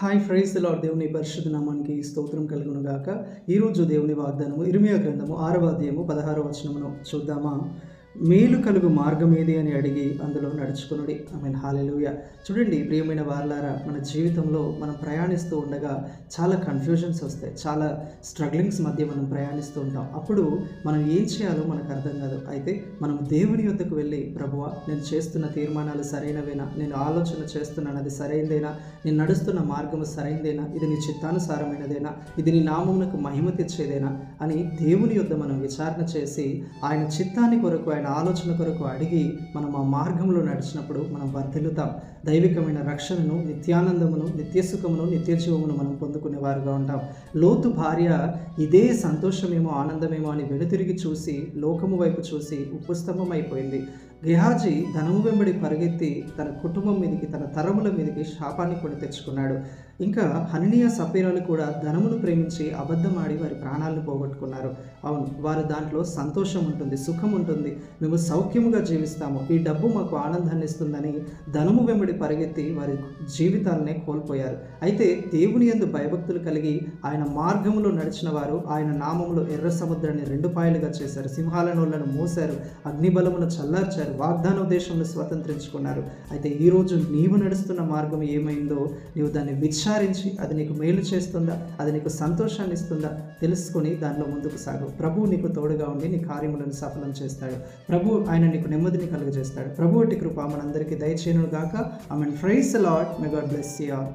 Hi praise the lord. దేవుని పరిశుద్ధ నామానికి స్తోత్రం కలుగును గాక. ఈరోజు దేవుని వాగ్దానము ఇర్మీయా గ్రంథము 6వ అధ్యాయము 16వ వచనమును చూద్దామా. మేలు కలుగు మార్గం ఏది అని అడిగి అందులో నడుచుకునుడి. ఆమేన్. హల్లెలూయా. చూడండి ప్రియమైన వారలారా, మన జీవితంలో మనం ప్రయాణిస్తూ ఉండగా చాలా కన్ఫ్యూజన్స్ వస్తాయి, చాలా స్ట్రగ్లింగ్స్ మధ్య మనం ప్రయాణిస్తూ ఉంటాం. అప్పుడు మనం ఏం చేయాలో మనకు అర్థం కాదు. అయితే మనం దేవుని యొద్దకు వెళ్ళి, ప్రభువా నేను చేస్తున్న తీర్మానాలు సరైనవేనా, నేను ఆలోచన చేస్తున్నాను అది సరైనదేనా, నేను నడుస్తున్న మార్గము సరైనదేనా, ఇది నీ చిత్తానుసారమైనదేనా, ఇది నీ నామమునకు మహిమ తెచ్చేదేనా అని దేవుని యొద్ద మనం విచారణ చేసి ఆయన చిత్తాన్ని కొరకు, ఆయన ఆలోచన కొరకు అడిగి మనం ఆ మార్గంలో నడిచినప్పుడు మనం వర్ధిల్లుతాం. దైవికమైన రక్షణను, నిత్యానందమును, నిత్య సుఖమును, నిత్య జీవమును మనం పొందుకునేవారుగా ఉంటాం. లోతు భార్య ఇదే సంతోషమేమో ఆనందమేమో అని వెనుతిరిగి చూసి, లోకము వైపు చూసి ఉప్పుస్తంభం అయిపోయింది. గెహాజీ ధనము వెంబడి పరిగెత్తి తన కుటుంబం మీదకి, తన తరముల మీదకి శాపాన్ని కొని తెచ్చుకున్నాడు. ఇంకా హననీయ సపీరాలు కూడా ధనమును ప్రేమించి అబద్ధమాడి వారి ప్రాణాలను పోగొట్టుకున్నారు. అవును, వారు దాంట్లో సంతోషం ఉంటుంది, సుఖం ఉంటుంది, మేము సౌఖ్యముగా జీవిస్తాము, ఈ డబ్బు మాకు ఆనందాన్ని ఇస్తుందని ధనము వెంబడి పరిగెత్తి వారి జీవితాలనే కోల్పోయారు. అయితే దేవుని యందు భయభక్తులు కలిగి ఆయన మార్గములో నడిచిన వారు ఆయన నామములో ఎర్ర సముద్రాన్ని 2 పాయలుగా చేశారు, సింహాల నోళ్లను మోశారు, అగ్నిబలమును చల్లార్చారు, వాగ్దాన దేశంలో స్వతంత్రించుకున్నారు. అయితే ఈరోజు నీవు నడుస్తున్న మార్గం ఏమైందో నీవు దాన్ని విచారించి, అది నీకు మేలు చేస్తుందా, అది నీకు సంతోషాన్ని ఇస్తుందా తెలుసుకొని దానిలో ముందుకు సాగు. ప్రభువు నీకు తోడుగా ఉండి నీ కార్యములను సఫలం చేస్తాడు. ప్రభు ఆయన నీకు నెమ్మదిని కలుగజేస్తాడు. ప్రభు అట్టి కృప మనందరికీ దయచేయును గాక. Amen. Praise the Lord. May God bless you all.